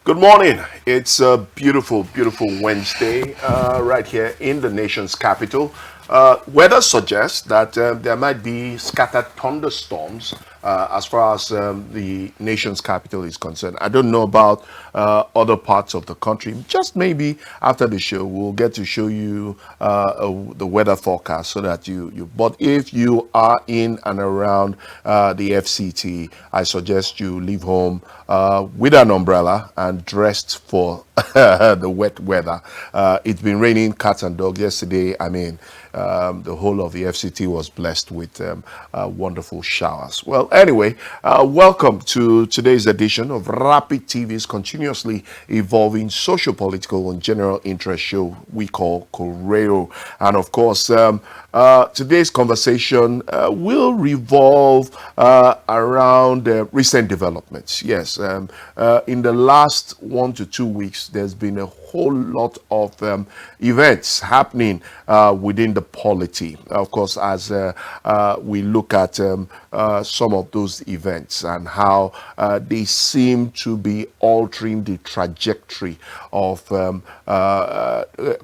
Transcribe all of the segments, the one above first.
Good morning. It's a beautiful, beautiful Wednesday right here in the nation's capital. Weather suggests that there might be scattered thunderstorms as far as the nation's capital is concerned. I don't know about other parts of the country. Just maybe after the show, we'll get to show you the weather forecast so that you. But if you are in and around the FCT, I suggest you leave home with an umbrella and dressed for the wet weather. It's been raining cats and dogs yesterday. The whole of the FCT was blessed with wonderful showers. Well, anyway, welcome to today's edition of Rapid TV's continuously evolving social, political, and general interest show we call KORERO. And of course, today's conversation will revolve around recent developments. Yes, in the last 1 to 2 weeks, there's been a whole lot of events happening within the polity. Of course, as we look at some of those events and how they seem to be altering the trajectory of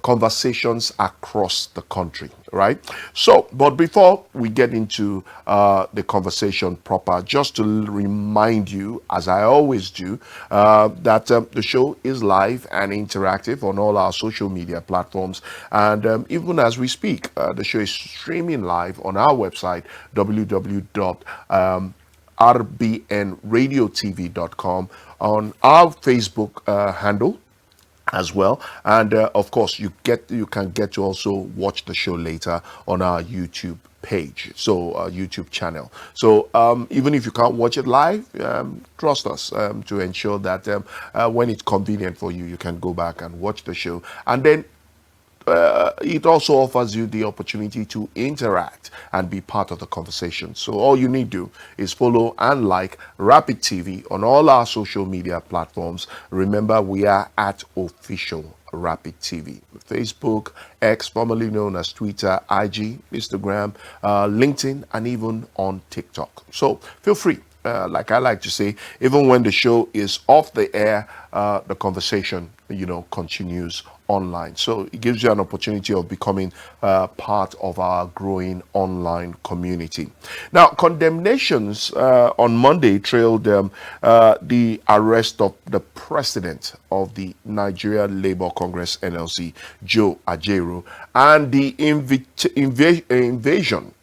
conversations across the country, right? So, but before we get into the conversation proper, just to remind you, as I always do, that the show is live and interactive on all our social media platforms. And even as we speak, the show is streaming live on our website, www.rbnradiotv.com, on our Facebook handle as well, and of course you can get to also watch the show later on our YouTube page, so YouTube channel. So even if you can't watch it live, trust us to ensure that when it's convenient for you, you can go back and watch the show. And then it also offers you the opportunity to interact and be part of the conversation. So all you need to do is follow and like Rapid TV on all our social media platforms. Remember, we are at Official Rapid TV. Facebook, X, formerly known as Twitter, IG, Instagram, LinkedIn, and even on TikTok. So feel free. Like I like to say, even when the show is off the air, the conversation, continues online. So it gives you an opportunity of becoming part of our growing online community. Now, condemnations on Monday trailed the arrest of the president of the Nigeria Labour Congress NLC, Joe Ajaero, and the invasion.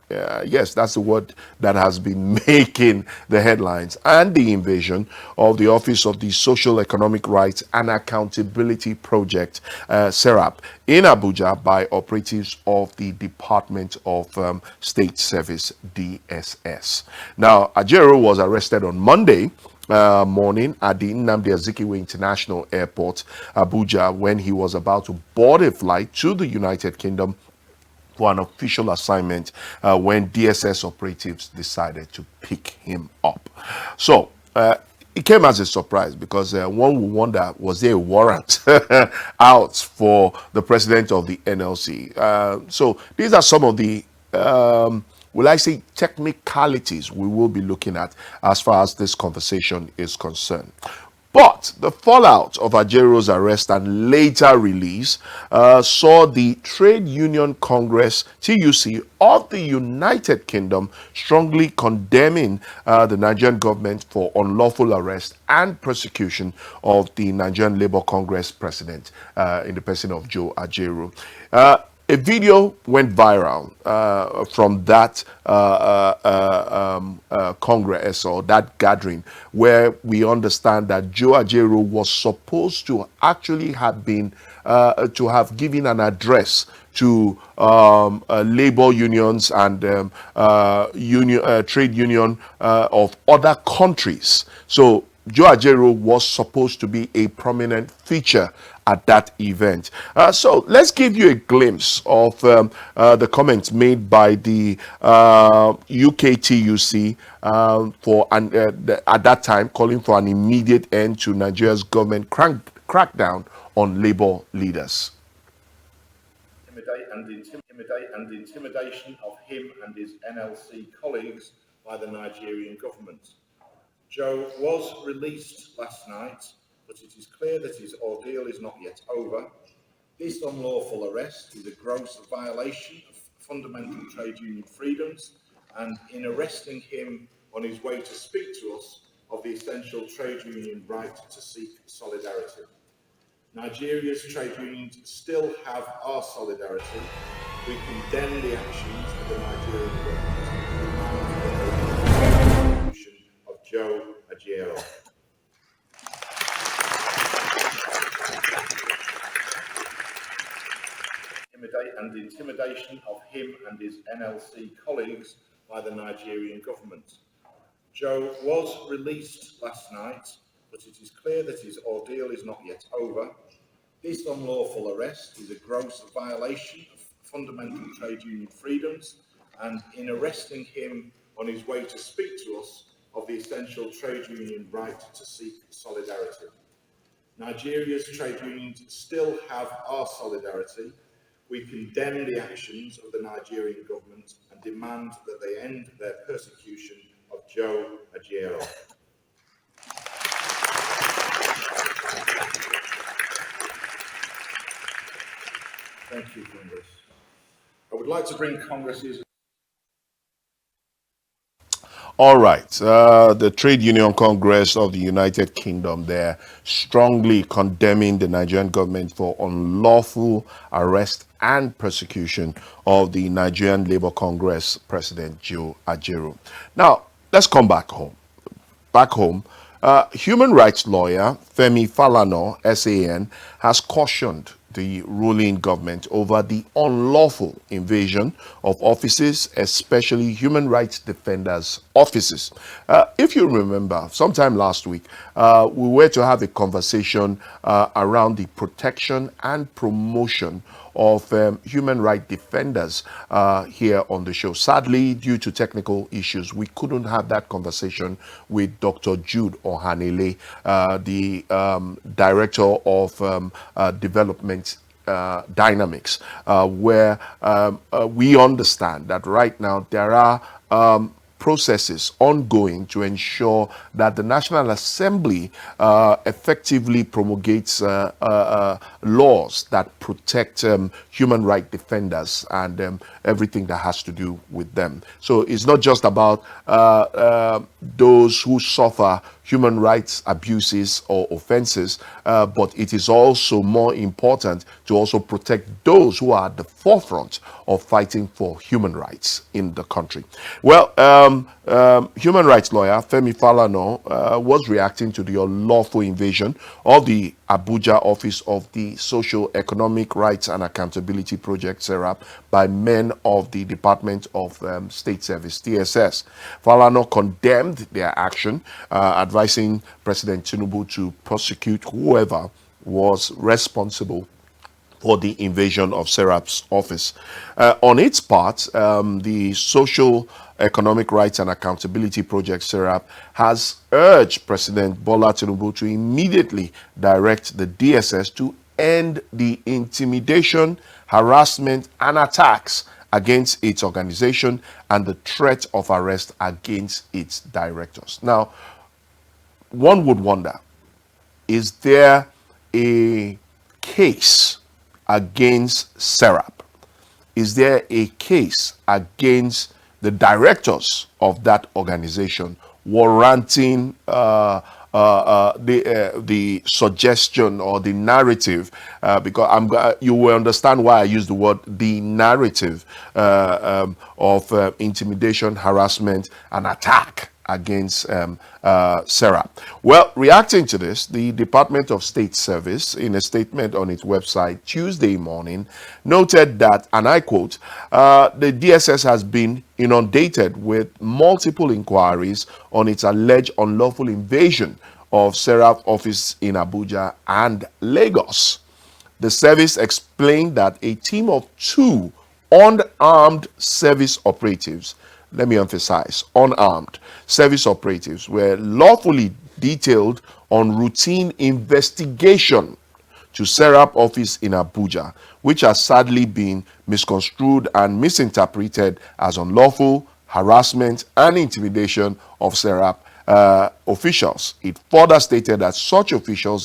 Yes, that's the word that has been making the headlines, and the invasion of the Office of the Social Economic Rights and Accountability Project, SERAP, in Abuja by operatives of the Department of State Service, DSS. Now, Ajaero was arrested on Monday morning at the Nnamdi Azikiwe International Airport, Abuja, when he was about to board a flight to the United Kingdom for an official assignment when DSS operatives decided to pick him up. So it came as a surprise because one would wonder, was there a warrant out for the president of the NLC? So these are some of the will I say technicalities we will be looking at as far as this conversation is concerned. But the fallout of Ajaero's arrest and later release saw the Trade Union Congress, TUC, of the United Kingdom strongly condemning the Nigerian government for unlawful arrest and persecution of the Nigerian Labour Congress president in the person of Joe Ajaero. A video went viral from that Congress, or that gathering, where we understand that Joe Ajaero was supposed to actually have been to have given an address to labor unions and trade union of other countries. So Joe Ajaero was supposed to be a prominent feature at that event. So let's give you a glimpse of the comments made by the UKTUC at that time, calling for an immediate end to Nigeria's government crackdown on labor leaders. And intimidation of him and his NLC colleagues by the Nigerian government. Joe was released last night but it is clear that his ordeal is not yet over. This unlawful arrest is a gross violation of fundamental trade union freedoms, and in arresting him on his way to speak to us of the essential trade union right to seek solidarity. Nigeria's trade unions still have our solidarity. We condemn the actions of the Nigerian government and demand the execution of Joe AJAERO. And intimidation of him and his NLC colleagues by the Nigerian government. Joe was released last night, but it is clear that his ordeal is not yet over. This unlawful arrest is a gross violation of fundamental trade union freedoms, and in arresting him on his way to speak to us of the essential trade union right to seek solidarity. Nigeria's trade unions still have our solidarity. We condemn the actions of the Nigerian government and demand that they end their persecution of Joe AJAERO. Thank you, Congress. I would like to bring Congress's... All right. The Trade Union Congress of the United Kingdom there strongly condemning the Nigerian government for unlawful arrest and persecution of the Nigerian Labour Congress President Joe AJAERO. Now, let's come back home. Human rights lawyer Femi Falana, SAN, has cautioned the ruling government over the unlawful invasion of offices, especially human rights defenders' offices. If you remember, sometime last week, we were to have a conversation around the protection and promotion of human rights defenders here on the show. Sadly, due to technical issues, we couldn't have that conversation with Dr. Jude Ohanele, the Director of Development Dynamics, where we understand that right now there are processes ongoing to ensure that the National Assembly effectively promulgates laws that protect human rights defenders and everything that has to do with them. So it's not just about those who suffer human rights abuses or offenses, but it is also more important to also protect those who are at the forefront of fighting for human rights in the country. Well, human rights lawyer Femi Falana was reacting to the unlawful invasion of the Abuja office of the Social Economic Rights and Accountability Project, SERAP, by men of the Department of State Service, TSS. Falana condemned their action, advising President Tinubu to prosecute whoever was responsible for the invasion of SERAP's office. On its part, the Social Economic Rights and Accountability Project, SERAP, has urged President Bola Tinubu to immediately direct the DSS to end the intimidation, harassment, and attacks against its organization and the threat of arrest against its directors. Now, one would wonder, is there a case against SERAP? Is there a case against the directors of that organization warranting the suggestion or the narrative? Because you will understand why I use the word the narrative of intimidation, harassment, and attack against SERAP. Well, reacting to this, the Department of State Service, in a statement on its website Tuesday morning, noted that, and I quote, the DSS has been inundated with multiple inquiries on its alleged unlawful invasion of SERAP office in Abuja and Lagos. The service explained that a team of 2 unarmed service operatives, let me emphasize, unarmed service operatives, were lawfully detailed on routine investigation to SERAP office in Abuja, which has sadly been misconstrued and misinterpreted as unlawful harassment and intimidation of SERAP officials. It further stated that such official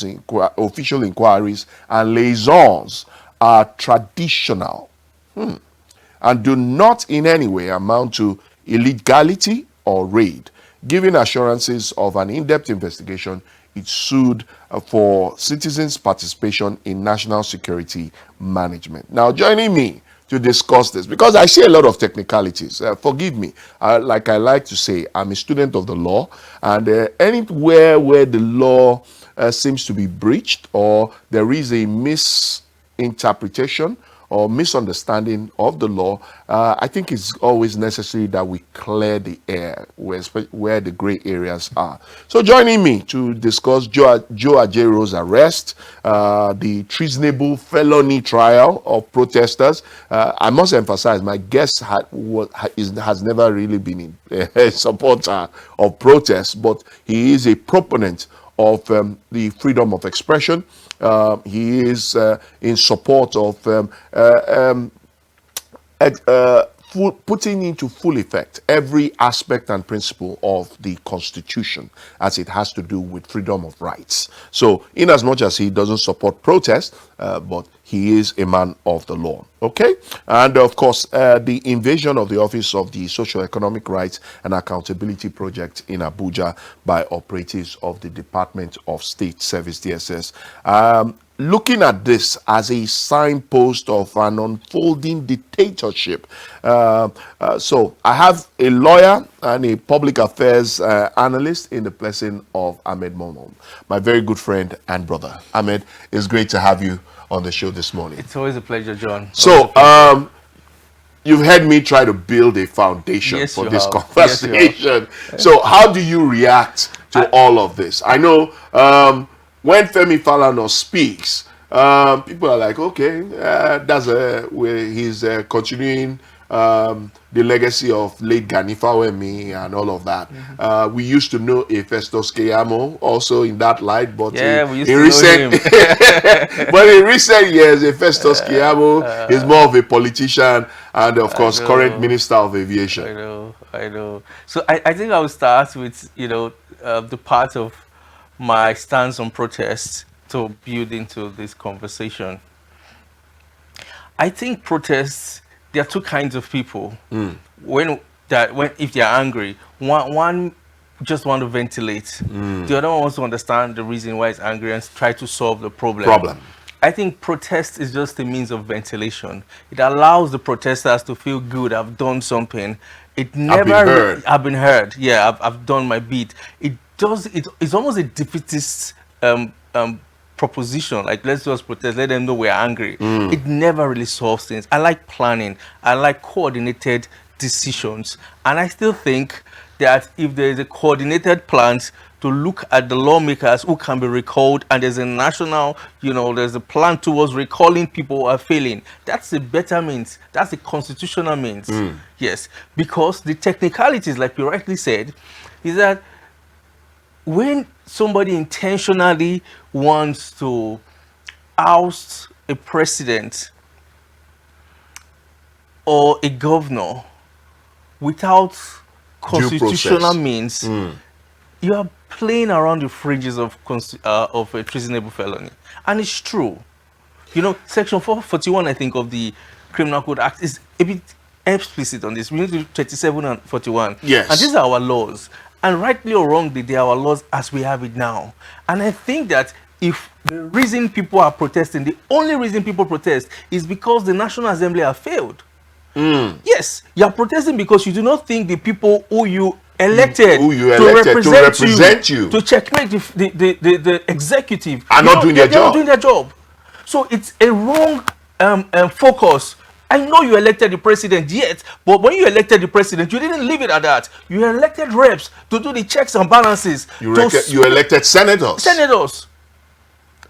inquiries and liaisons are traditional and do not in any way amount to illegality or raid. Giving assurances of an in-depth investigation, it sued for citizens' participation in national security management. Now, joining me to discuss this, because I see a lot of technicalities. Forgive me. Like I like to say, I'm a student of the law, and anywhere where the law seems to be breached or there is a misinterpretation or misunderstanding of the law, I think it's always necessary that we clear the air where the gray areas are. So joining me to discuss Joe AJAERO'S arrest, the treasonable felony trial of protesters. I must emphasize, my guest has never really been a supporter of protests, but he is a proponent of the freedom of expression. He is in support of putting into full effect every aspect and principle of the Constitution as it has to do with freedom of rights. So, in as much as he doesn't support protest, but he is a man of the law. Okay? And of course, the invasion of the Office of the Socio-Economic Rights and Accountability Project in Abuja by operatives of the Department of State Service, DSS. Looking at this as a signpost of an unfolding dictatorship. So I have a lawyer and a public affairs analyst in the person of Ahmed Momo, my very good friend and brother. Ahmed, it's great to have you on the show this morning. It's always a pleasure, John. So, you've heard me try to build a foundation for this conversation. So how do you react to all of this? I know when Femi Falana speaks, people are like, okay, that's where he's continuing the legacy of late Gani Fawemi and all of that. We used to know a Festus Keyamo also in that light, but we used to know him. But in recent years, a Festus Keyamo is more of a politician and, of course, current Minister of Aviation. I know. So I think I'll start with, the part of my stance on protests to build into this conversation. I think protests, there are two kinds of people. If they're angry, one just want to ventilate. The other one wants to understand the reason why it's angry and try to solve the problem. I think protest is just a means of ventilation. It allows the protesters to feel good. I've done something. I've been heard. Yeah, I've done my bit. It's almost a defeatist proposition. Like, let's just protest, let them know we're angry. It never really solves things. I like planning. I like coordinated decisions. And I still think that if there is a coordinated plan to look at the lawmakers who can be recalled, and there's a national, there's a plan towards recalling people who are failing, that's a better means. That's a constitutional means. Yes, because the technicalities, like you rightly said, is that when somebody intentionally wants to oust a president or a governor without constitutional means, you are playing around the fringes of a treasonable felony. And it's true. Section 441, I think, of the Criminal Code Act is a bit explicit on this. We need to do 37 and 41. Yes. And these are our laws. And rightly or wrongly, they are our laws as we have it now. And I think that if the reason people are protesting, the only reason people protest is because the National Assembly have failed. Yes, you are protesting because you do not think the people who you elected, to represent you, to checkmate the executive are not doing their job. So it's a wrong focus. I know you elected the president yet, but when you elected the president, you didn't leave it at that. You elected reps to do the checks and balances. You elected senators. Senators,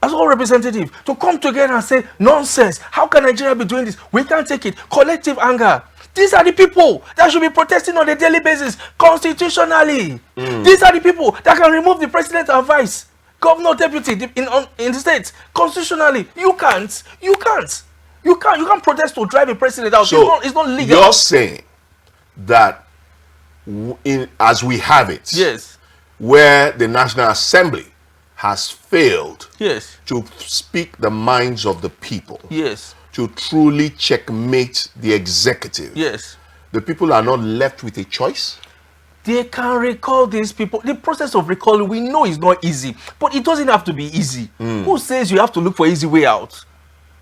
as all representatives, to come together and say, nonsense. How can Nigeria be doing this? We can't take it. Collective anger. These are the people that should be protesting on a daily basis, constitutionally. These are the people that can remove the president and vice, governor, deputy in the states, constitutionally. You can't. You can't protest to drive a president out. So it's not legal. You're saying that as we have it, yes, where the National Assembly has failed Yes. to speak the minds of the people, Yes. to truly checkmate the executive. Yes. The people are not left with a choice. They can recall these people. The process of recalling, we know is not easy, but it doesn't have to be easy. Who says you have to look for easy way out?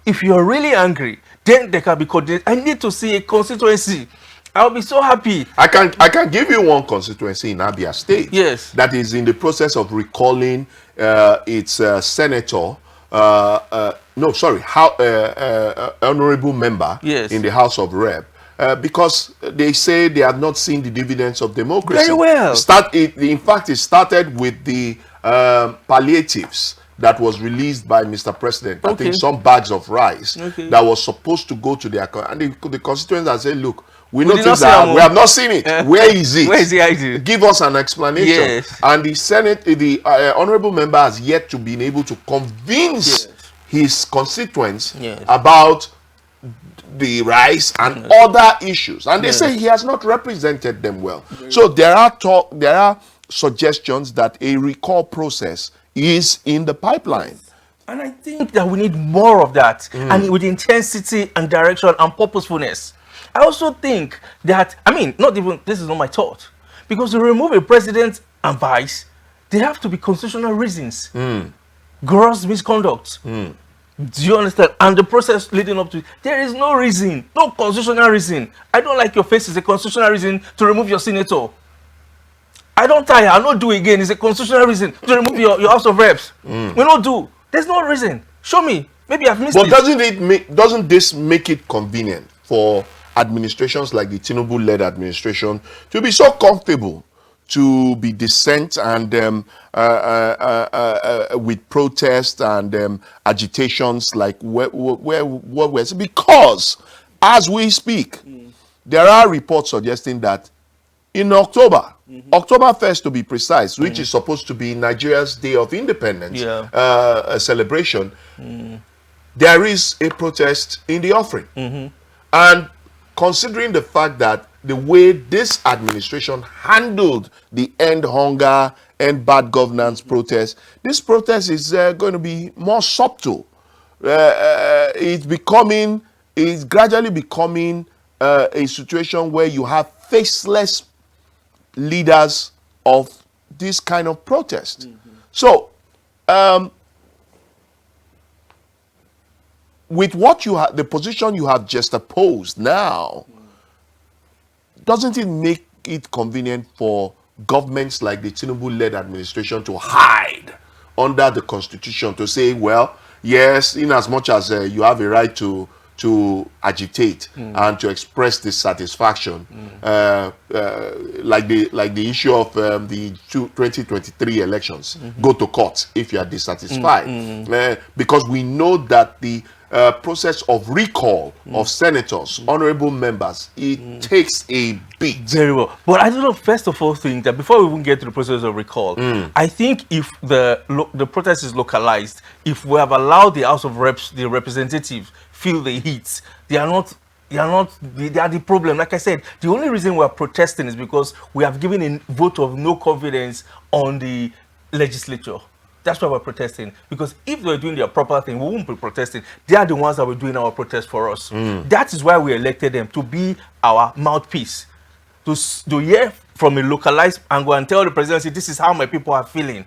If you're really angry, then they can be coordinated. I need to see a constituency. I'll be so happy. I can give you one constituency in Abia State. Yes. That is in the process of recalling its senator. No, sorry, honorable member Yes. in the House of Rep. Because they say they have not seen the dividends of democracy. Very well. In fact, it started with the palliatives that was released by Mr. President. I think some bags of rice that was supposed to go to their and the constituents have said, look, we noticed that we have not seen it. Where is it? Where is it? Give us an explanation. Yes. And the Senate, the honorable member has yet to be able to convince his constituents about the rice and other issues, and they say he has not represented them well. So there are suggestions that a recall process is in the pipeline. And I think that we need more of that, and with intensity and direction and purposefulness. I also think that, I mean, this is not my thought, because to remove a president and vice, there have to be constitutional reasons. Gross misconduct. Do you understand? And the process leading up to it, there is no reason, no constitutional reason. I don't like your face is a constitutional reason to remove your senator. I don't tire, I'll not do it again. It's a constitutional reason to remove your House of Reps. We don't do. There's no reason. Show me. Maybe I've missed it. But doesn't this make it convenient for administrations like the Tinubu-led administration to be so comfortable to be dissent and with protests and agitations like what we're saying? Because as we speak, there are reports suggesting that in October, October 1st to be precise, which is supposed to be Nigeria's Day of Independence a celebration, there is a protest in the offering. And considering the fact that the way this administration handled the end hunger, end bad governance protest, this protest is going to be more subtle. It's gradually becoming a situation where you have faceless leaders of this kind of protest. So, with what you have, the position you have just opposed now, doesn't it make it convenient for governments like the Tinubu-led administration to hide under the constitution to say, well, yes, in as much as you have a right to agitate and to express dissatisfaction, like the issue of the 2023 elections, go to court if you are dissatisfied, because we know that the process of recall of senators, honorable members, it takes a beat. Very well. But I do not first of all think that before we even get to the process of recall, I think if the protest is localized, if we have allowed the House of Reps, the representatives, feel the heat, they are the problem. Like I said, the only reason we are protesting is because we have given a vote of no confidence on the legislature. That's why we're protesting. Because if they're doing their proper thing, we won't be protesting. They are the ones that were doing our protest for us. That is why we elected them, to be our mouthpiece, to hear from a localized angle and tell the presidency, this is how my people are feeling.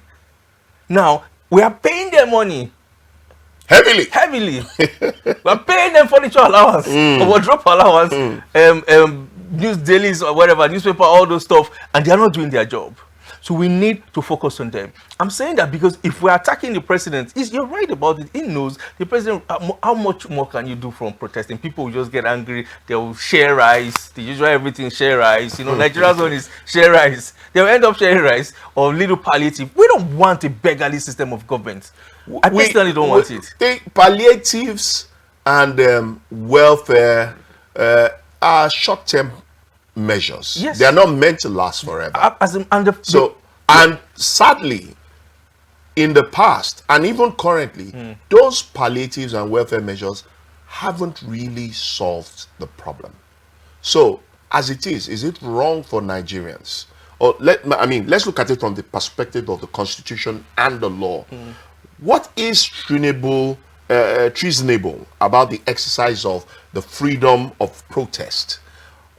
Now, we are paying them money. Heavily. We're paying them furniture allowance, wardrobe allowance, news dailies or whatever, newspaper, all those stuff, and they're not doing their job. So we need to focus on them. I'm saying that because if we're attacking the president, you're right about it. He knows the president. How much more can you do from protesting? People will just get angry. They will share rice. The usual everything share rice. You know, Nigeria's one is share rice. They will end up sharing rice or little palliative. We don't want a beggarly system of government. I personally don't want it. Palliatives and welfare are short-term measures. Yes. They are not meant to last forever. And sadly, in the past and even currently, those palliatives and welfare measures haven't really solved the problem. So, as it is it wrong for Nigerians let's look at it from the perspective of the Constitution and the law. What is treasonable about the exercise of the freedom of protest,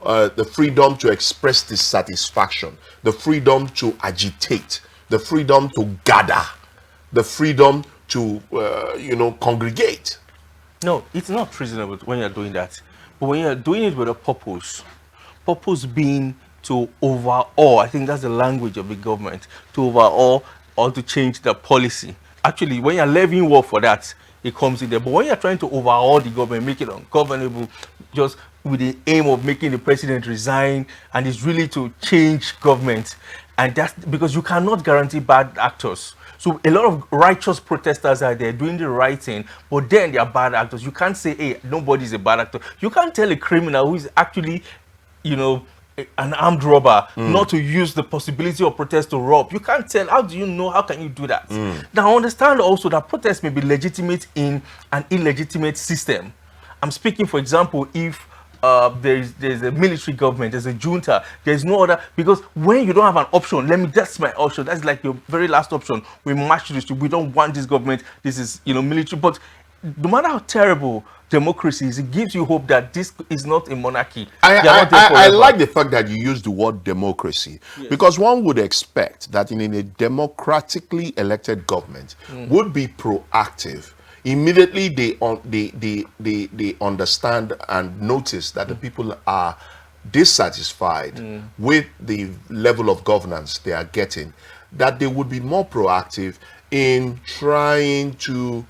the freedom to express dissatisfaction, the freedom to agitate, the freedom to gather, the freedom to congregate? No, it's not treasonable when you're doing that. But when you're doing it with a purpose being to overawe, I think that's the language of the government, to overawe or to change the policy. Actually, when you're levying war for that, it comes in there. But when you're trying to overawe the government, make it ungovernable, just with the aim of making the president resign, and it's really to change government, and that's because you cannot guarantee bad actors. So a lot of righteous protesters are there doing the right thing, but then they are bad actors. You can't say, hey, nobody's a bad actor. You can't tell a criminal who is actually, an armed robber not to use the possibility of protest to rob. You can't tell. How do you know? How can you do that? Now, understand also that protest may be legitimate in an illegitimate system. I'm speaking, for example, if there's a military government, there's a junta, there's no other, because when you don't have an option, that's my option, that's like your very last option, we march to the street, we don't want this government, this is military. But no matter how terrible democracy is, it gives you hope that this is not a monarchy. I like the fact that you use the word democracy, because one would expect that in a democratically elected government would be proactive. Immediately they understand and notice that the people are dissatisfied with the level of governance they are getting, that they would be more proactive in trying to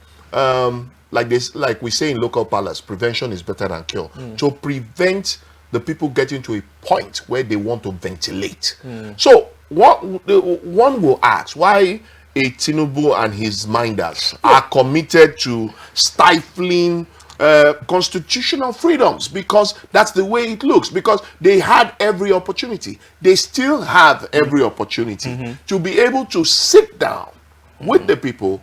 like we say in local parlance, prevention is better than cure, to prevent the people getting to a point where they want to ventilate. So one will ask, why Tinubu and his minders are committed to stifling constitutional freedoms? Because that's the way it looks, because they had every opportunity, they still have every opportunity to be able to sit down with the people.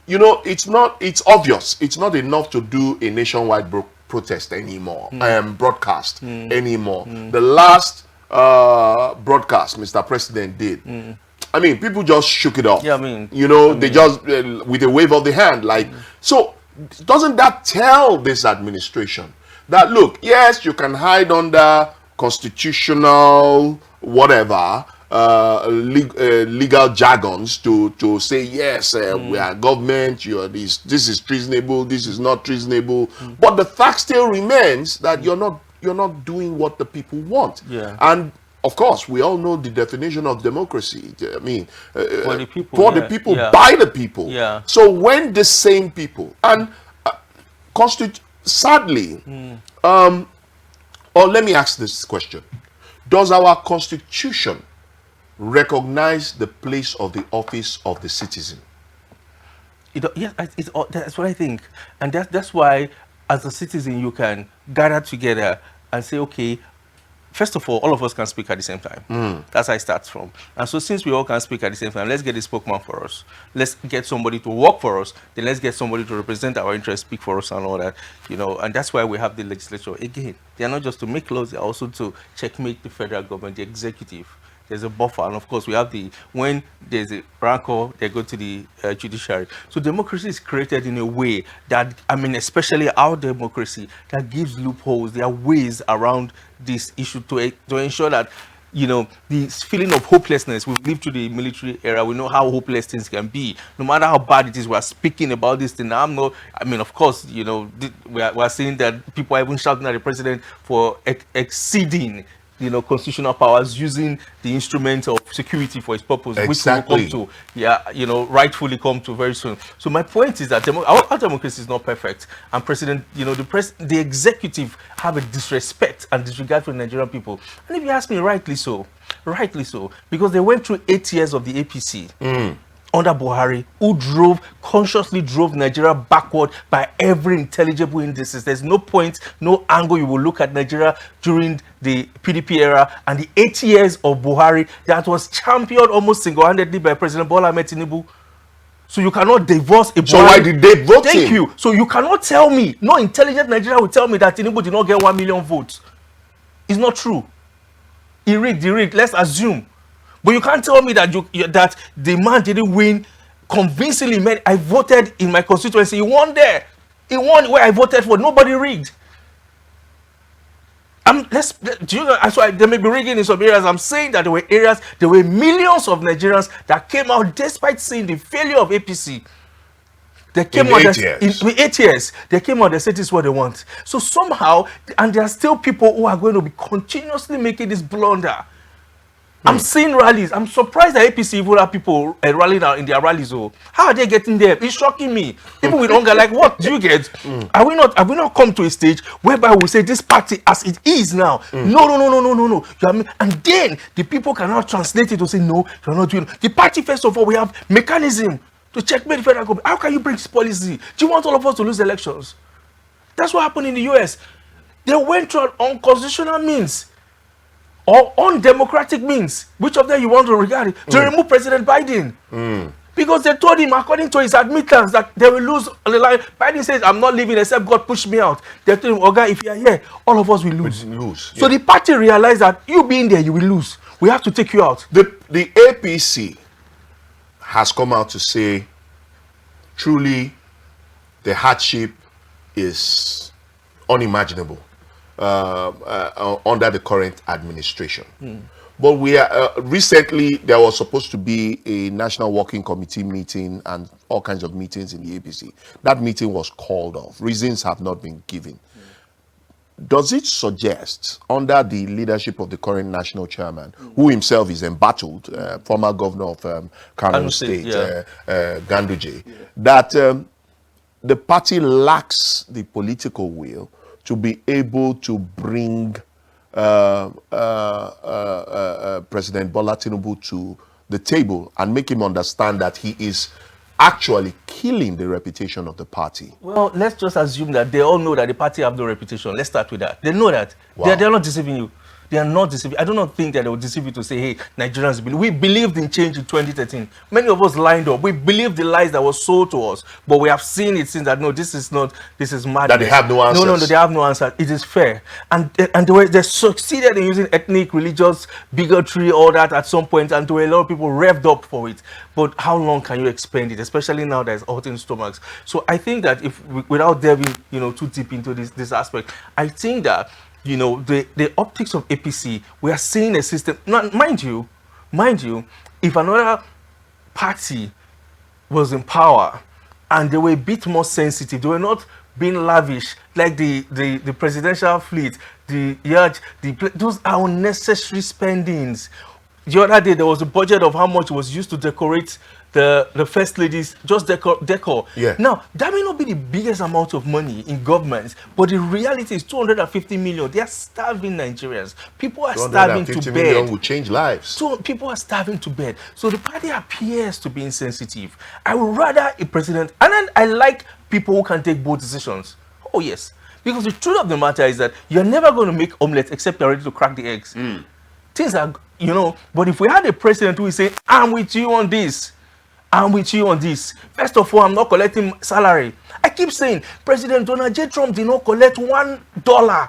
It's obvious it's not enough to do a nationwide protest anymore, broadcast anymore. The last broadcast Mr. President did, people just shook it off. They just with a wave of the hand, so doesn't that tell this administration that, look, yes, you can hide under constitutional whatever legal jargons to say, yes, we are government, this is treasonable, this is not treasonable, but the fact still remains that you're not doing what the people want. And of course, we all know the definition of democracy. For the people, by the people. So when the same people, and sadly, or let me ask this question: does our Constitution recognize the place of the office of the citizen? That's what I think, and that's why, as a citizen, you can gather together and say, okay, first of all of us can speak at the same time. That's how it starts from. And so since we all can speak at the same time, let's get a spokesman for us. Let's get somebody to work for us. Then let's get somebody to represent our interests, speak for us and all that. And that's why we have the legislature. Again, they're not just to make laws, they're also to checkmate the federal government, the executive. There's a buffer, and of course we have when there's a rancor, they go to the judiciary. So democracy is created in a way that, especially our democracy, that gives loopholes. There are ways around this issue to ensure that, this feeling of hopelessness. We've lived through the military era. We know how hopeless things can be. No matter how bad it is, we're speaking about this thing. Of course, we're seeing that people are even shouting at the president for exceeding constitutional powers, using the instrument of security for its purpose, Exactly. which will come to, rightfully come to very soon. So my point is that our democracy is not perfect, and the executive have a disrespect and disregard for the Nigerian people. And if you ask me, rightly so, because they went through 8 years of the APC. Under Buhari, who consciously drove Nigeria backward by every intelligible indices. There's no point, no angle you will look at Nigeria during the PDP era and the 8 years of Buhari that was championed almost single-handedly by President Bola Ahmed Tinubu. So you cannot divorce a Buhari. So why did they vote him? Thank you. So you cannot tell me, no intelligent Nigeria will tell me that Tinubu did not get 1 million votes. It's not true. He rigged, let's assume. But you can't tell me that that the man didn't win convincingly. Man, I voted in my constituency. He won there. He won where I voted for. Nobody rigged. Do you know? That's why they may be rigging in some areas. I'm saying that there were millions of Nigerians that came out despite seeing the failure of APC. They came out in 8 years. They came out. They said this is what they want. So somehow, and there are still people who are going to be continuously making this blunder. I'm seeing rallies. I'm surprised that APC even have people rallying out in their rallies. Oh, how are they getting there? It's shocking me. People with hunger, like, what do you get? Have we not come to a stage whereby we say this party as it is now? No. And then the people cannot translate it to say no, you're not doing it. The party, first of all, we have mechanism to checkmate the federal government. How can you bring this policy? Do you want all of us to lose elections? That's what happened in the US. They went through unconstitutional means or undemocratic means. Which of them you want to regard it? To remove President Biden. Because they told him, according to his admittance, that they will lose the line. Biden says, I'm not leaving except God push me out. They told him, Oga, if you are here, all of us will lose. So the party realized that you being there, you will lose. We have to take you out. The APC has come out to say, truly, the hardship is unimaginable under the current administration. But we are recently there was supposed to be a national working committee meeting and all kinds of meetings in the APC. That meeting was called off. Reasons have not been given. Does it suggest, under the leadership of the current national chairman, who himself is embattled, former governor of Kano State, Ganduje, that the party lacks the political will to be able to bring President Bola Tinubu to the table and make him understand that he is actually killing the reputation of the party? Well, let's just assume that they all know that the party have no reputation. Let's start with that. They know that. Wow. They're not deceiving you. They are not deceiving. I do not think that they will deceive you to say, hey, Nigerians believe. We believed in change in 2013. Many of us lined up. We believed the lies that were sold to us. But we have seen it since that, no, this is madness. That they have no answers. No, they have no answer. It is fair. And they succeeded in using ethnic, religious, bigotry, all that at some point. And to a lot of people revved up for it. But how long can you expend it? Especially now there's hurting stomachs. So I think that without delving, too deep into this aspect, I think that the optics of APC, we are seeing a system. Now, mind you, if another party was in power and they were a bit more sensitive, they were not being lavish like the presidential fleet, those are unnecessary spendings. The other day there was a budget of how much was used to decorate the first ladies, just decor. Yeah. Now, that may not be the biggest amount of money in government, but the reality is 250 million. They are starving Nigerians. People are starving to bed. 250 million will change lives. So people are starving to bed. So the party appears to be insensitive. I would rather a president, and then I like people who can take bold decisions. Oh yes. Because the truth of the matter is that you're never going to make omelets except you're ready to crack the eggs. Things are, but if we had a president who is saying, I'm with you on this, I'm with you on this. First of all, I'm not collecting salary. I keep saying, President Donald J. Trump did not collect $1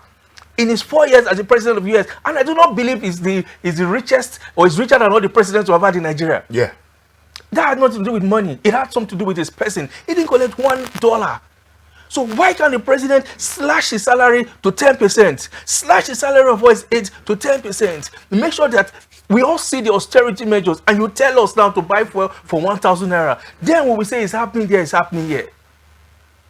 in his 4 years as the president of the US. And I do not believe he's the richest, or is richer than all the presidents who have had in Nigeria. Yeah. That had nothing to do with money. It had something to do with his person. He didn't collect $1. So why can't the president slash his salary to 10%? Slash his salary of his aides to 10%. Make sure that we all see the austerity measures, and you tell us now to buy fuel for 1,000 naira. Then when we say it's happening there, it's happening here.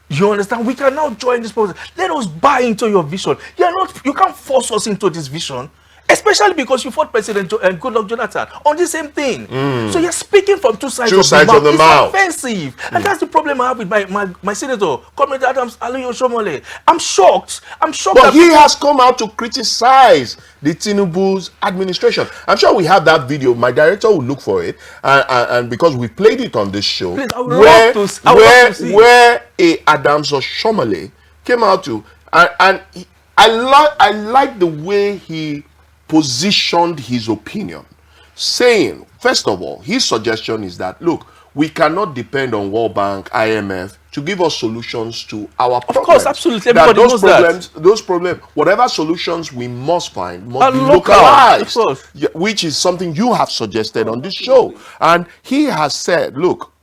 You understand? We can now join this process. Let us buy into your vision. You can't force us into this vision. Especially because you fought President Goodluck Jonathan on the same thing. So you're speaking from two sides of the mouth. It's offensive. And that's the problem I have with my senator, Comrade Adams Aliyu Shomole. I'm shocked. But he has come out to criticize the Tinubu's administration. I'm sure we have that video. My director will look for it. And because we played it on this show, please, I would love to see where a Adams Shomole came out to, and I like the way he positioned his opinion. saying, first of all, his suggestion is that, look, we cannot depend on World Bank, IMF to give us solutions to our problems. Of course, absolutely. That Everybody knows that. those problems, whatever solutions we must find must And be local, localized, of course. which is something you have suggested on this show. And he has said, look,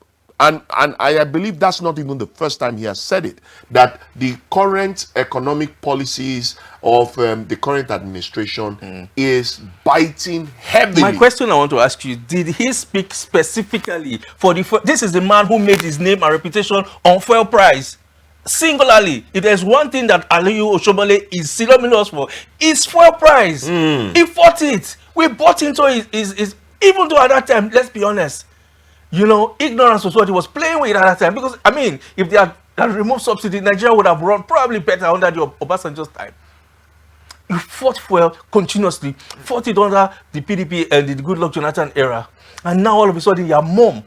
and I believe that's not even the first time he has said it, that the current economic policies of the current administration is biting heavily. My question I want to ask you, did he speak specifically for this is the man who made his name and reputation on fuel price? Singularly, if there's one thing that Aliyu Oshomole is synonymous for, it's fuel price. He fought it. We bought into his even though at that time, let's be honest, you know, ignorance was what he was playing with at that time. Because, I mean, if they had removed subsidy, Nigeria would have run probably better under the Obasanjo's time. He fought fuel continuously, fought it under the PDP and the Goodluck Jonathan era. And now all of a sudden, your mom,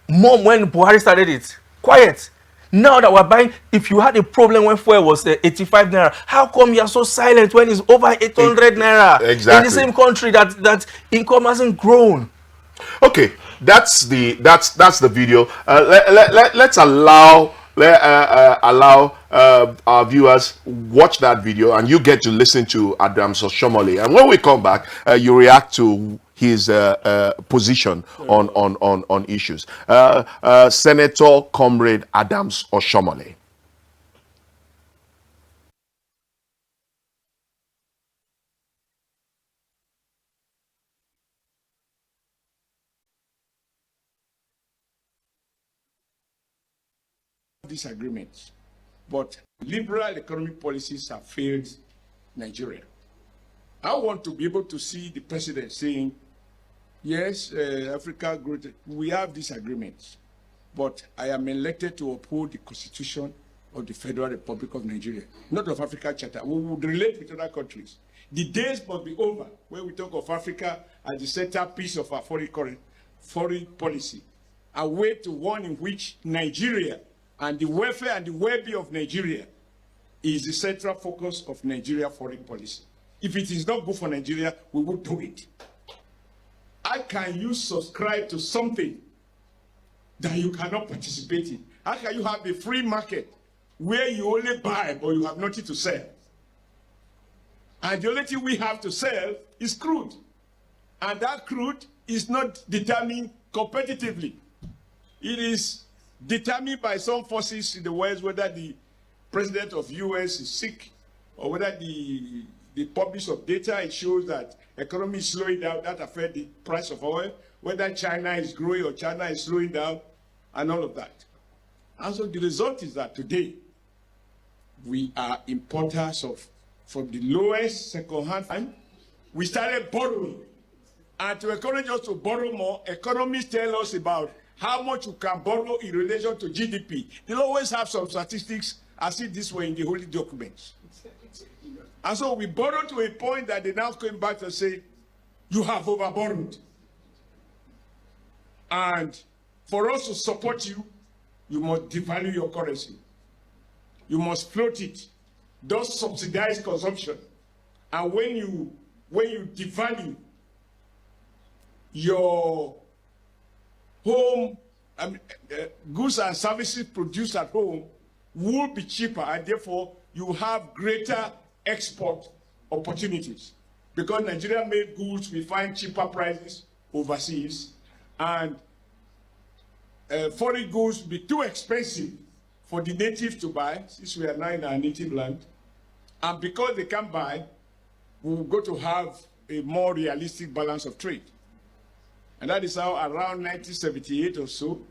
when Buhari started it, quiet. Now that we're buying, if you had a problem when fuel was 85 naira, how come you're so silent when it's over 800 naira? Exactly. In the same country that income hasn't grown. Okay, that's the video. Let's allow our viewers watch that video, and you get to listen to Adams Oshomole. And when we come back, you react to his position on issues. Senator Comrade Adams Oshomole. Disagreements, but liberal economic policies have failed Nigeria. I want to be able to see the president saying, yes, Africa growth, we have disagreements, but I am elected to uphold the Constitution of the Federal Republic of Nigeria, not of Africa Charter. We would relate with other countries. The days must be over when we talk of Africa as the centerpiece of our foreign policy, and way to one in which Nigeria and the welfare and the well-being of Nigeria is the central focus of Nigeria foreign policy. If it is not good for Nigeria, we will do it. How can you subscribe to something that you cannot participate in? How can you have a free market where you only buy but you have nothing to sell? And the only thing we have to sell is crude. And that crude is not determined competitively. It is determined by some forces in the West, whether the president of US is sick, or whether the publish of data, it shows that economy is slowing down, that affects the price of oil, whether China is growing or China is slowing down, and all of that. And so the result is that today, we are importers of, from the lowest second-hand time, we started borrowing. And to encourage us to borrow more, economists tell us about how much you can borrow in relation to GDP. They'll always have some statistics as if this were in the holy documents. And so we borrowed to a point that they now came back and say, you have overborrowed. And for us to support you, you must devalue your currency. You must float it. Thus subsidize consumption. And when you devalue your home, goods and services produced at home will be cheaper, and therefore you have greater export opportunities. Because Nigeria-made goods, we find cheaper prices overseas, and foreign goods will be too expensive for the natives to buy, since we are now in our native land. And because they can't buy, we've got to have a more realistic balance of trade. And that is how around 1978 or so,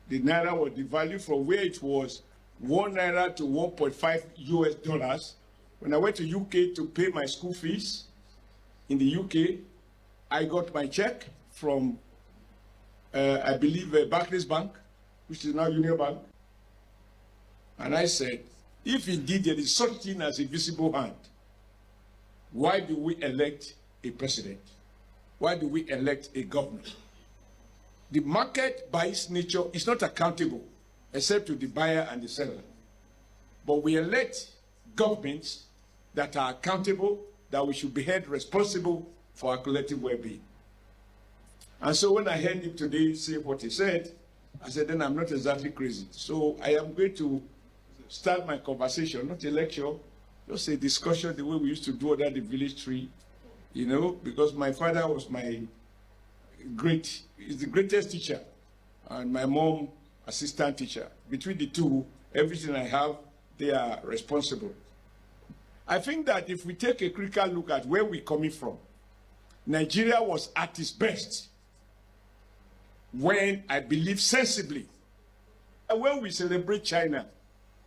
the Naira was devalued from where it was 1 Naira to 1.5 US dollars. When I went to UK to pay my school fees in the UK, I got my check from, I believe, Barclays Bank, which is now Union Bank. And I said, if indeed there is such thing as a visible hand, why do we elect a president? Why do we elect a governor? The market, by its nature, is not accountable, except to the buyer and the seller. But we elect governments that are accountable, that we should be held responsible for our collective well-being. And so when I heard him today say what he said, I said, then I'm not exactly crazy. So I am going to start my conversation, not a lecture, just a discussion the way we used to do under the village tree, you know, because my father was my is the greatest teacher, and my mom, assistant teacher. Between the two, everything I have, they are responsible. I think that if we take a critical look at where we're coming from, Nigeria was at its best when, I believe sensibly, when we celebrate China,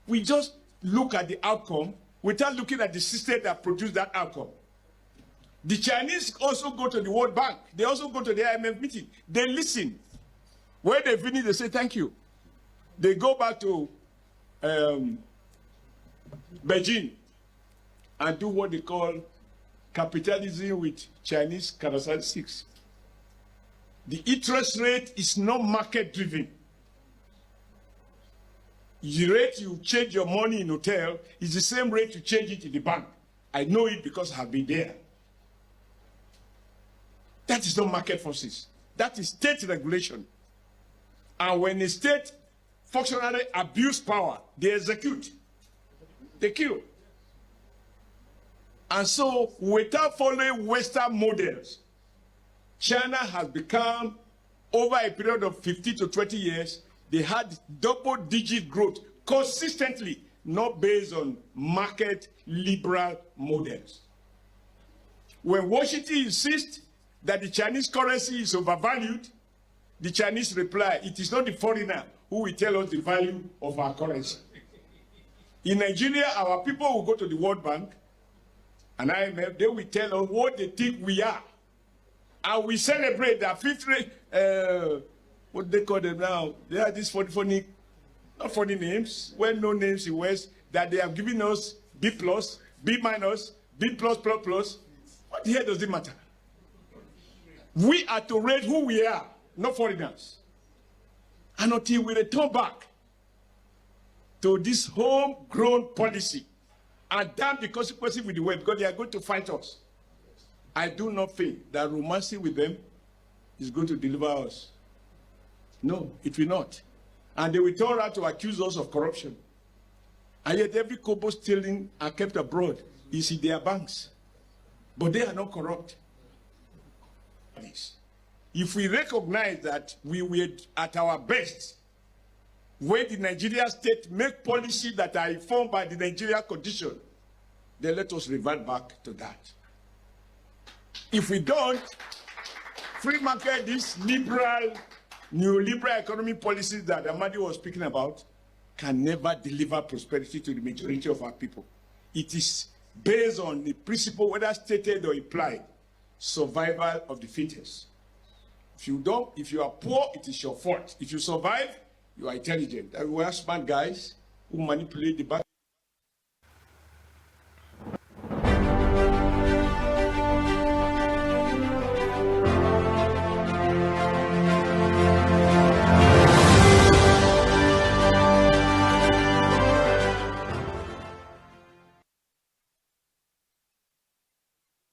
we just look at the outcome without looking at the system that produced that outcome. The Chinese also go to the World Bank. They also go to the IMF meeting. They listen. When they finish, they say thank you. They go back to Beijing and do what they call capitalism with Chinese characteristics. The interest rate is not market driven. The rate you change your money in hotel is the same rate you change it in the bank. I know it because I have been there. That is not market forces. That is state regulation. And when a state functionally abuse power, they execute, they kill. And so, without following Western models, China has become, over a period of 15 to 20 years, they had double-digit growth consistently, not based on market liberal models. When Washington insists that the Chinese currency is overvalued, the Chinese reply, it is not the foreigner who will tell us the value of our currency. In Nigeria, our people will go to the World Bank and IMF, they will tell us what they think we are. And we celebrate that fifth rate, what do they call them now? They have these funny, not funny names, well-known names in West, that they have given us B+, B-, B+++. What the hell does it matter? We are to rate who we are, not foreigners. And until we return back to this homegrown policy and damn the consequences with the West, because they are going to fight us, I do not think that romancing with them is going to deliver us. No, it will not. And they will turn around to accuse us of corruption. And yet every kobo stealing are kept abroad is in their banks. But they are not corrupt. If we recognize that we were at our best when the Nigerian state make policy that are informed by the Nigerian condition, then let us revert back to that. If we don't, free market, these liberal, neoliberal economic policies that Amadi was speaking about can never deliver prosperity to the majority of our people. It is based on the principle, whether stated or implied, survival of the fittest. If you are poor, it is your fault. If you survive, you are intelligent. We are smart guys who manipulate the back.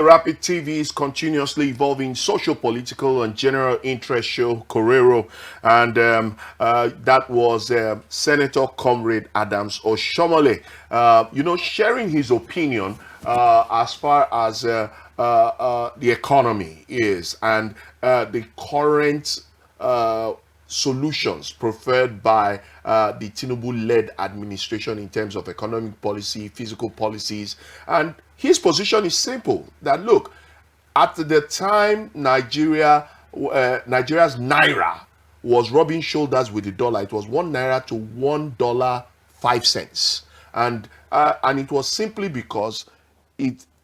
Rapid TV's continuously evolving social, political, and general interest show, KORERO, and that was Senator Comrade Adams Oshomole, sharing his opinion as far as the economy is and the current solutions preferred by the Tinubu-led administration in terms of economic policy, fiscal policies, and his position is simple, that look, at the time Nigeria's naira was rubbing shoulders with the dollar, it was 1 naira to $1.05. And it was simply because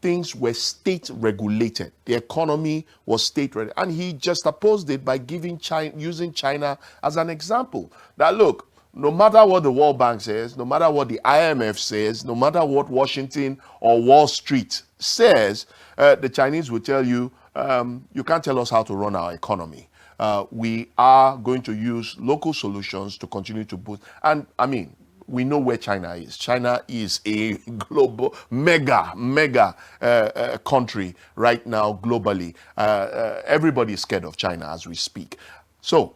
things were state regulated. The economy was state regulated. And he just opposed it by using China as an example. That look, no matter what the World Bank says, no matter what the IMF says, no matter what Washington or Wall Street says, the Chinese will tell you, you can't tell us how to run our economy. We are going to use local solutions to continue to boost. And I mean, we know where China is. China is a global, mega country right now globally. Everybody is scared of China as we speak. So,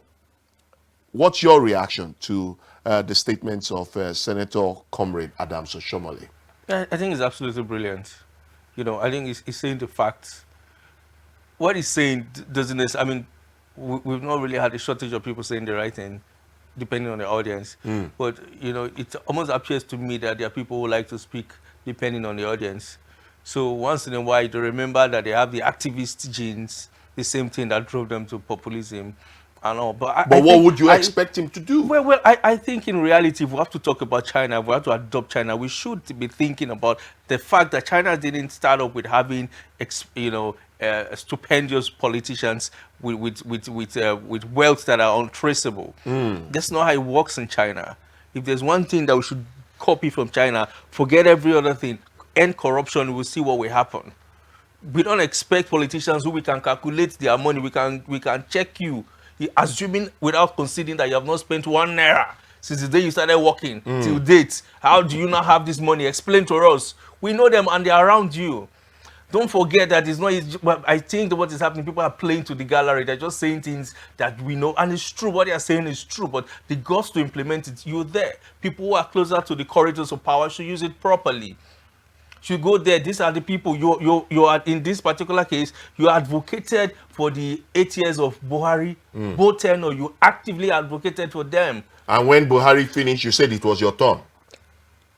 what's your reaction to the statements of Senator Comrade Adams Oshomole? I think it's absolutely brilliant. You know, I think he's saying the facts. What he's saying doesn't, I mean, we've not really had a shortage of people saying the right thing, depending on the audience. But, you know, it almost appears to me that there are people who like to speak depending on the audience. So once in a while, you remember that they have the activist genes, the same thing that drove them to populism and all. But what would you expect him to do? Well, I think in reality, if we have to talk about China, if we have to adopt China, we should be thinking about the fact that China didn't start off with having, you know, stupendous politicians with wealth that are untraceable. That's not how it works in China. If there's one thing that we should copy from China, forget every other thing, end corruption, we'll see what will happen. We don't expect politicians who we can calculate their money, we can check you, assuming without considering that you have not spent 1 naira since the day you started working till date. How do you not have this money? Explain to us. We know them and they're around you. Don't forget that it's not easy. Well, I think that what is happening, people are playing to the gallery. They're just saying things that we know, and it's true. What they are saying is true, but the guts to implement it, you're there. People who are closer to the corridors of power should use it properly. Should go there. These are the people you are in this particular case. You advocated for the 8 years of Buhari, both 10, or you actively advocated for them. And when Buhari finished, you said it was your turn.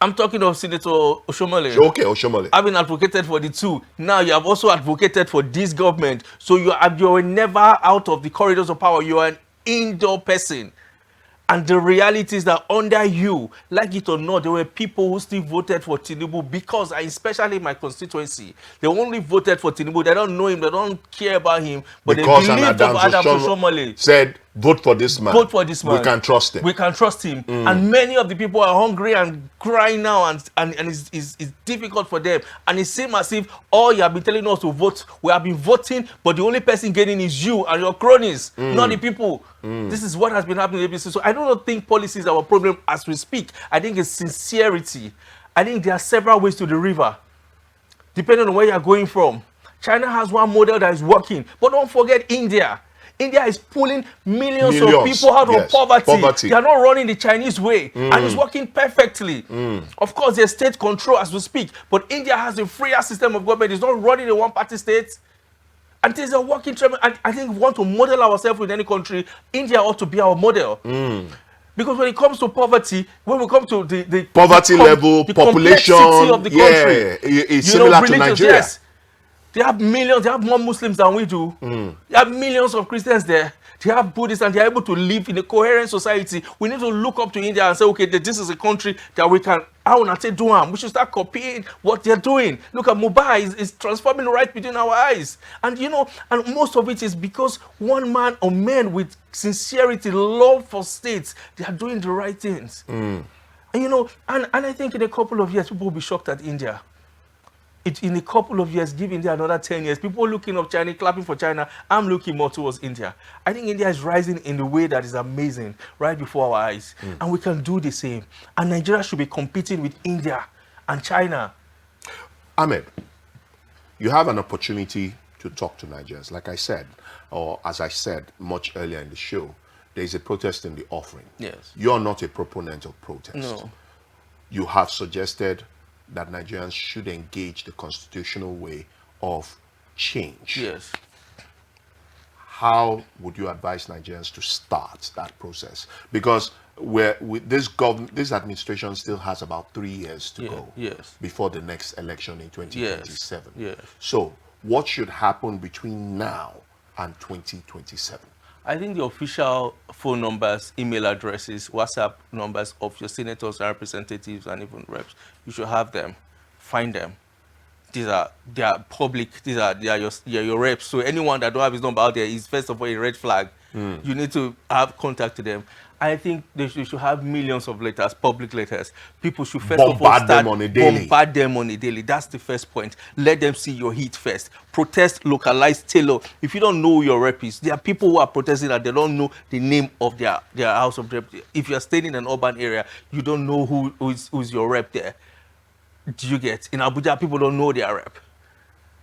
I'm talking of Senator Oshomole. Okay, Oshomole. Having advocated for the two, now you have also advocated for this government. So you're never out of the corridors of power. You are an indoor person. And the reality is that under you, like it or not, there were people who still voted for Tinubu because, especially in my constituency, they only voted for Tinubu. They don't know him, they don't care about him, but because they believed of Adams Oshomole. Said, vote for this man. Vote for this man. We can trust him. We can trust him. And many of the people are hungry and crying now, and it's difficult for them. And it seems as if all you have been telling us to vote, we have been voting, but the only person getting is you and your cronies, not the people. This is what has been happening in ABC. So I don't think policy is our problem as we speak. I think it's sincerity. I think there are several ways to the river, depending on where you're going from. China has one model that is working, but don't forget India. India is pulling millions of people out of poverty. They are not running the Chinese way, and it's working perfectly. Of course, there's state control as we speak, but India has a freer system of government. It's not running a one-party state. And things are working. I think if we want to model ourselves with any country, India ought to be our model. Because when it comes to poverty, when we come to the poverty level, the population of the country, is similar to Nigeria. Yes, they have millions, they have more Muslims than we do. They have millions of Christians there. They have Buddhists, and they are able to live in a coherent society. We need to look up to India and say, okay, this is a country that we can, we should start copying what they're doing. Look at Mumbai is transforming right between our eyes. And you know, and most of it is because one man or men with sincerity, love for states, they are doing the right things. And you know, and I think in a couple of years, people will be shocked at India. In a couple of years, give India another 10 years. People looking up China, clapping for China. I'm looking more towards India. I think India is rising in a way that is amazing right before our eyes. And we can do the same. And Nigeria should be competing with India and China. Ahmed, you have an opportunity to talk to Nigerians. Like I said, or as I said much earlier in the show, there is a protest in the offering. Yes. You're not a proponent of protest. No. You have suggested that Nigerians should engage the constitutional way of change. Yes. How would you advise Nigerians to start that process? Because this administration still has about 3 years to go before the next election in 2027. Yes. So what should happen between now and 2027? I think the official phone numbers, email addresses, WhatsApp numbers of your senators and representatives and even reps, you should have them. Find them. They are public. They are your reps. So anyone that don't have his number out there is first of all a red flag. You need to have contact to them I think they should have millions of letters, public letters. People should first of all Bombard start them on a daily. bombard them on a daily. That's the first point. Let them see your heat first. Protest, localized, tailor. If you don't know who your rep is, there are people who are protesting that they don't know the name of their house of rep. If you're staying in an urban area, you don't know who's your rep there. Do you get? In Abuja, people don't know their rep.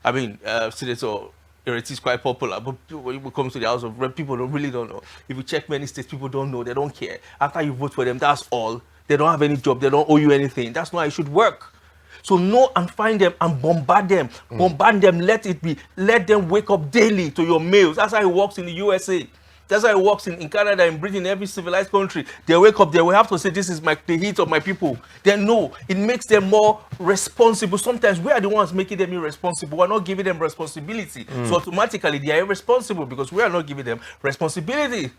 I mean, Senator it is quite popular, but when it comes to the House of Rep, people really don't know. If you check many states, people don't know, they don't care. After you vote for them, that's all. They don't have any job, they don't owe you anything. That's not how it should work. So know and find them and bombard them. Bombard them, let them wake up daily to your mails. That's how it works in the USA. That's how it works in Canada, in Britain, every civilized country. They wake up, they will have to say, this is the heat of my people. They know it makes them more responsible. Sometimes we are the ones making them irresponsible. We're not giving them responsibility. So automatically they are irresponsible because we are not giving them responsibility.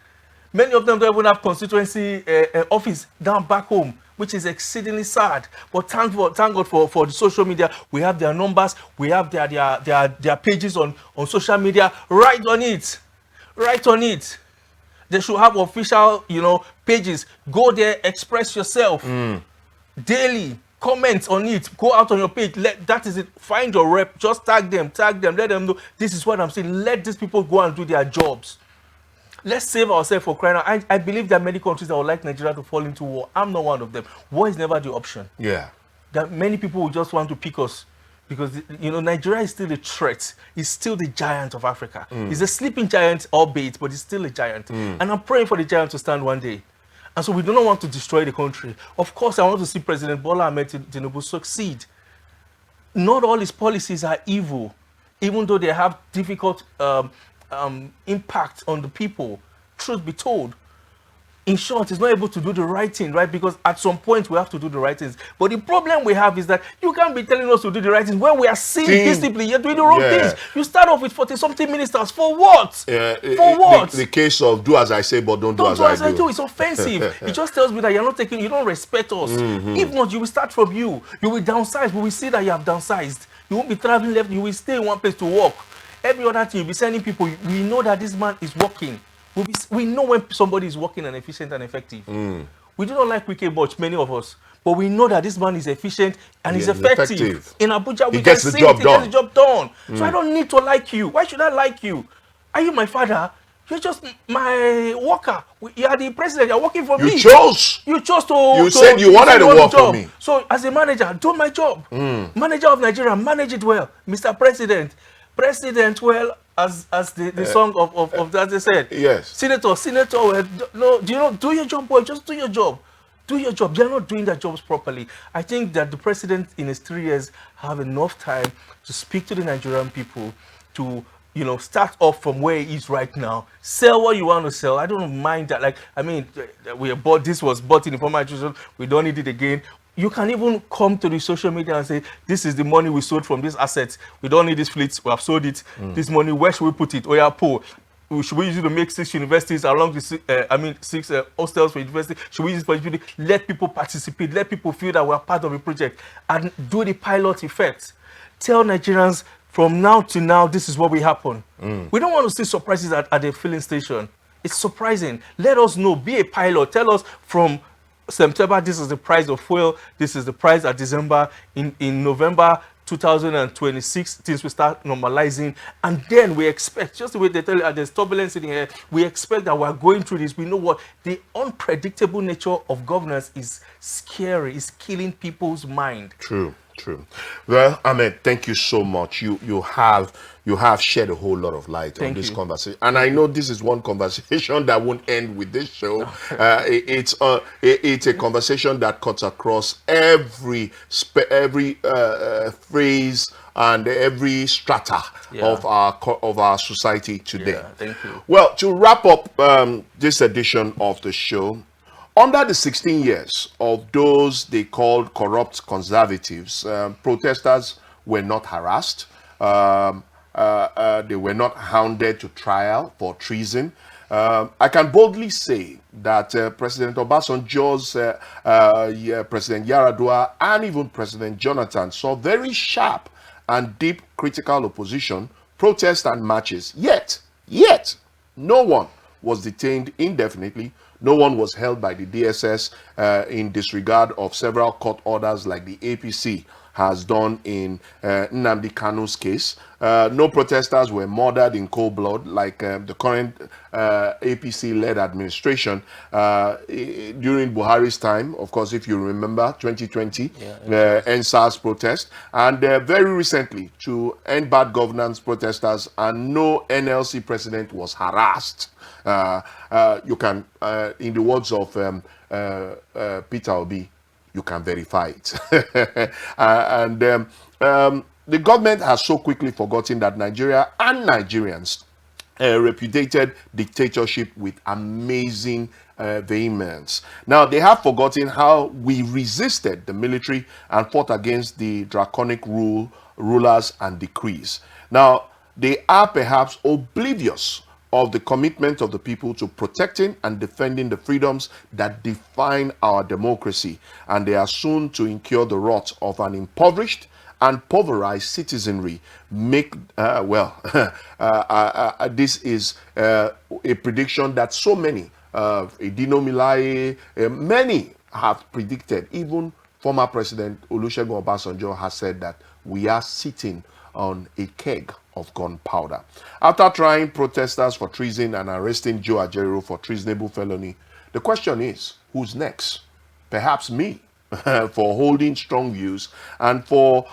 Many of them don't even have constituency office down back home, which is exceedingly sad. But thank God for the social media. We have their numbers, we have their pages on social media. Write on it. Write on it. They should have official, pages. Go there, express yourself daily. Comment on it. Go out on your page. That is it. Find your rep. Just tag them. Let them know this is what I'm saying. Let these people go and do their jobs. Let's save ourselves for crying out. I believe there are many countries that would like Nigeria to fall into war. I'm not one of them. War is never the option. Yeah. That many people will just want to pick us. Because, Nigeria is still a threat. It's still the giant of Africa. It's a sleeping giant, albeit, but it's still a giant. And I'm praying for the giant to stand one day. And so we do not want to destroy the country. Of course, I want to see President Bola Ahmed Tinubu succeed. Not all his policies are evil, even though they have difficult impact on the people. Truth be told. In short, he's not able to do the right thing, right? Because at some point we have to do the right things. But the problem we have is that you can't be telling us to do the right things when we are seeing visibly you're doing the wrong things. You start off with 40-something ministers for what? For what? The case of do as I say, but don't do as I do. It's offensive. It just tells me that you're not taking, you don't respect us. If not, you will start from you. You will downsize. We will see that you have downsized. You won't be traveling left. You will stay in one place to work. Every other thing, you'll be sending people. We know that this man is working. We know when somebody is working and efficient and effective. We do not like Wike much, many of us, but we know that this man is efficient and is effective. In Abuja, we can see it. He gets the job done. So I don't need to like you. Why should I like you? Are you my father? You're just my worker. You are the president. You're working for me. You chose. You chose to. You said you wanted to work for me. So as a manager, do my job. Manager of Nigeria, manage it well, Mr. President. President well. As the song of that they said. Yes. Senator, well, no, do your job well, just do your job. Do your job. They're not doing their jobs properly. I think that the president in his 3 years have enough time to speak to the Nigerian people, to start off from where he is right now. Sell what you want to sell. I don't mind that. This was bought in the former administration. We don't need it again. You can even come to the social media and say, this is the money we sold from these assets. We don't need this fleet. We have sold it. This money, where should we put it? Oh yeah, poor. Should we use it to make 6 universities along the 6 hostels for university? Should we use it for university? Let people participate. Let people feel that we're part of a project and do the pilot effect. Tell Nigerians from now to now, this is what will happen. We don't want to see surprises at the filling station. It's surprising. Let us know. Be a pilot. Tell us from September, this is the price of fuel. This is the price at December. In November 2026, things will start normalizing. And then we expect, just the way they tell you, there's turbulence in the air, we expect that we're going through this. We know what the unpredictable nature of governance is scary. It's killing people's mind. True. Well, Ahmed, thank you so much. You have shed a whole lot of light on this conversation, and I know this is one conversation that won't end with this show. It's a conversation that cuts across every phrase and every strata of our society today. Yeah, thank you. Well, to wrap up this edition of the show, under the 16 years of those they called corrupt conservatives, protesters were not harassed. They were not hounded to trial for treason. I can boldly say that President Obasanjo's, President Yaradua, and even President Jonathan saw very sharp and deep critical opposition, protests and marches. Yet, no one was detained indefinitely. No one was held by the DSS in disregard of several court orders like the APC has done in Nnamdi Kanu's case. No protesters were murdered in cold blood like the current APC-led administration during Buhari's time. Of course, if you remember, 2020, NSAS protest. And very recently, to end bad governance protesters, and no NLC president was harassed. You can, in the words of Peter Obi, you can verify it. The government has so quickly forgotten that Nigeria and Nigerians repudiated dictatorship with amazing vehemence. Now, they have forgotten how we resisted the military and fought against the draconic rulers and decrees. Now, they are perhaps oblivious of the commitment of the people to protecting and defending the freedoms that define our democracy, and they are soon to incur the wrath of an impoverished and pulverized citizenry. This is a prediction that so many, Edino Milaye, many have predicted. Even former President Olusegun Obasanjo has said that we are sitting on a keg of gunpowder. After trying protesters for treason and arresting Joe AJAERO for treasonable felony, the question is, who's next? Perhaps me, for holding strong views and for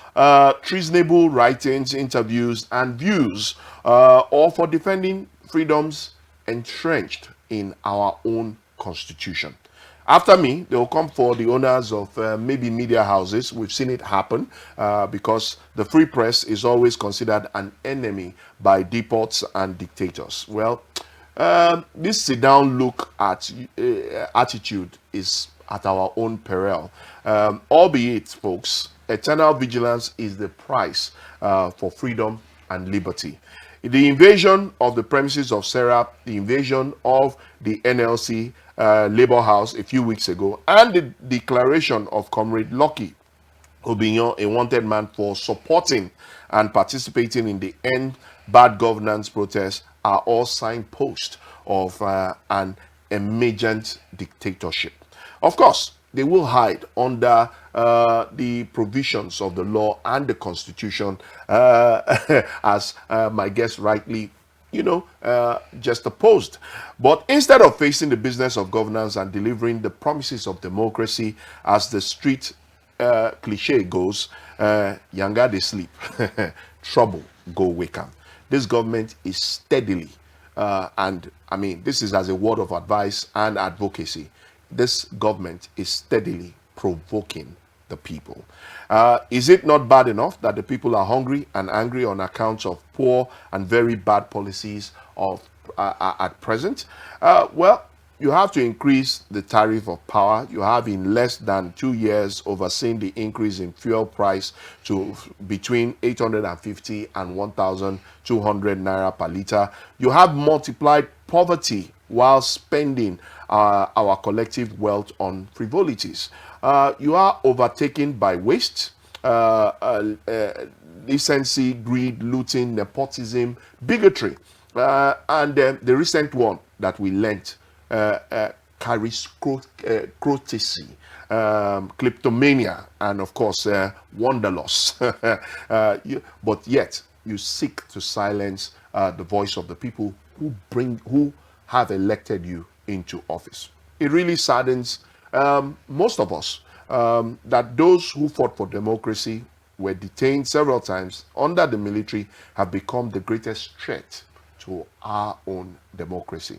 treasonable writings, interviews, and views, or for defending freedoms entrenched in our own constitution. After me, they will come for the owners of maybe media houses. We've seen it happen because the free press is always considered an enemy by deports and dictators. Well, this sit-down look at attitude is at our own peril. Albeit, folks, eternal vigilance is the price for freedom and liberty. The invasion of the premises of Serap, the invasion of the NLC Labour House a few weeks ago, and the declaration of Comrade Lucky Obinyon, a wanted man for supporting and participating in the End Bad Governance protest, are all signposts of an emergent dictatorship. Of course, they will hide under the provisions of the law and the Constitution, as my guest rightly, just opposed. But instead of facing the business of governance and delivering the promises of democracy, as the street cliche goes, yanga they sleep, trouble go wake up. This government is steadily, and I mean, this is as a word of advice and advocacy, this government is steadily provoking the people. Is it not bad enough that the people are hungry and angry on account of poor and very bad policies of at present? Well, you have to increase the tariff of power. You have in less than 2 years overseen the increase in fuel price to between 850 and 1,200 naira per liter. You have multiplied poverty while spending our collective wealth on frivolities. You are overtaken by waste, decency, greed, looting, nepotism, bigotry, and the recent one that we learnt, chariscrotacy, kleptomania, and of course wanderlust. But yet you seek to silence the voice of the people who have elected you into office. It really saddens most of us that those who fought for democracy, were detained several times under the military, have become the greatest threat to our own democracy.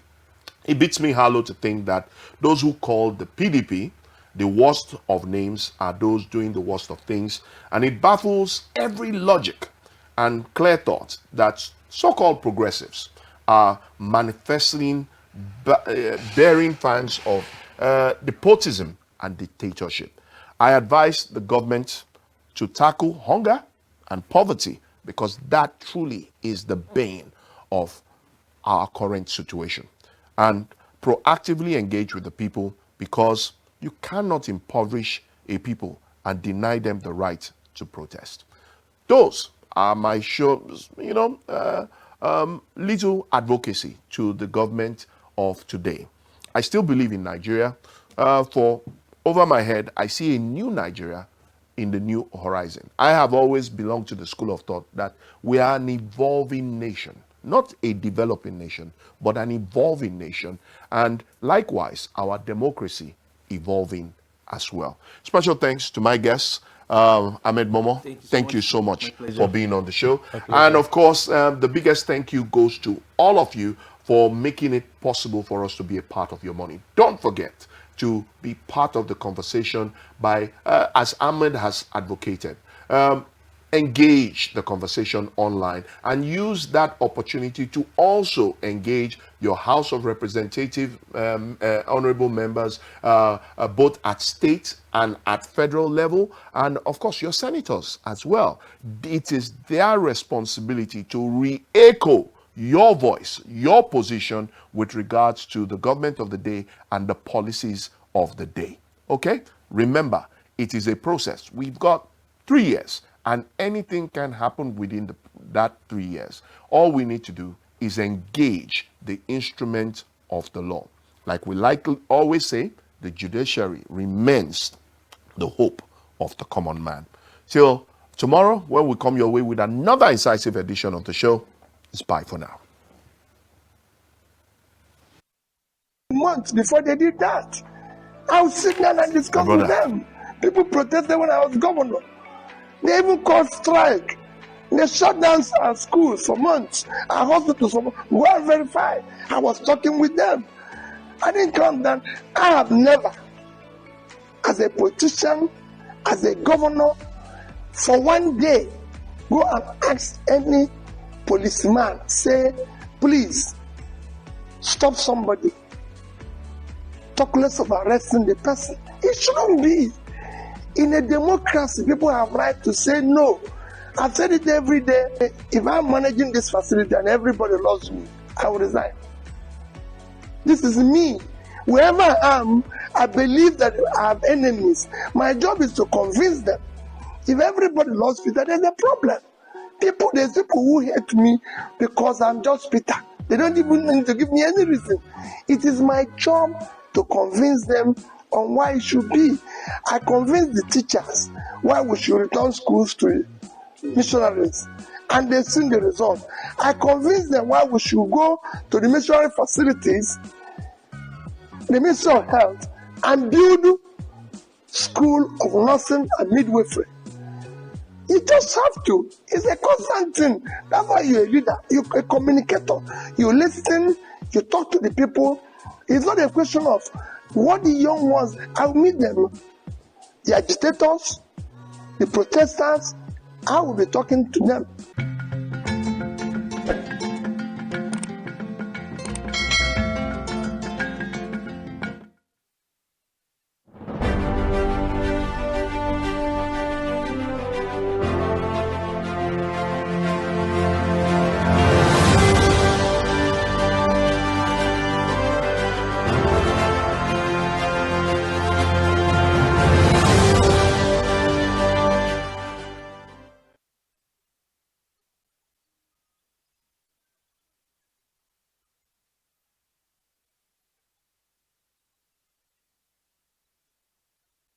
It beats me hollow to think that those who call the PDP the worst of names are those doing the worst of things, and it baffles every logic and clear thought that so-called progressives are manifesting bearing fans of despotism and dictatorship. I advise the government to tackle hunger and poverty, because that truly is the bane of our current situation, and proactively engage with the people, because you cannot impoverish a people and deny them the right to protest. Those are my little advocacy to the government of today. I still believe in Nigeria. For over my head, I see a new Nigeria in the new horizon. I have always belonged to the school of thought that we are an evolving nation, not a developing nation, but an evolving nation. And likewise, our democracy evolving as well. Special thanks to my guests, Ahmed Momo. Thank you so much for being on the show. And of course, the biggest thank you goes to all of you for making it possible for us to be a part of your money. Don't forget to be part of the conversation by, as Ahmed has advocated, engage the conversation online and use that opportunity to also engage your House of Representatives, honorable members, both at state and at federal level, and of course your senators as well. It is their responsibility to re-echo your voice, your position with regards to the government of the day and the policies of the day. Okay? Remember, it is a process. We've got 3 years and anything can happen within that 3 years. All we need to do is engage the instrument of the law. Like we always say, the judiciary remains the hope of the common man. Till tomorrow, when we come your way with another incisive edition of the show, it's bye for now. Months before they did that, I would sit down and discuss with them. People protested when I was governor. They even called strike. They shut down our schools for months, our hospitals for months. Well verified. I was talking with them. I didn't come down. I have never, as a politician, as a governor, for one day, go and ask any policeman, say, please, stop somebody. Talk less of arresting the person. It shouldn't be. In a democracy, people have right to say no. I've said it every day. If I'm managing this facility and everybody loves me, I will resign. This is me. Wherever I am, I believe that I have enemies. My job is to convince them. If everybody loves Peter, there's a problem. There's people who hate me because I'm just Peter. They don't even need to give me any reason. It is my job to convince them on why it should be. I convinced the teachers why we should return schools to missionaries, and they've seen the result. I convinced them why we should go to the missionary facilities, the Ministry of Health, and build school of nursing and midwifery. You just have to. It's a constant thing. That's why you're a leader. You're a communicator. You listen, you talk to the people. It's not a question of what the young ones, I'll meet them. The agitators, the protesters, I will be talking to them.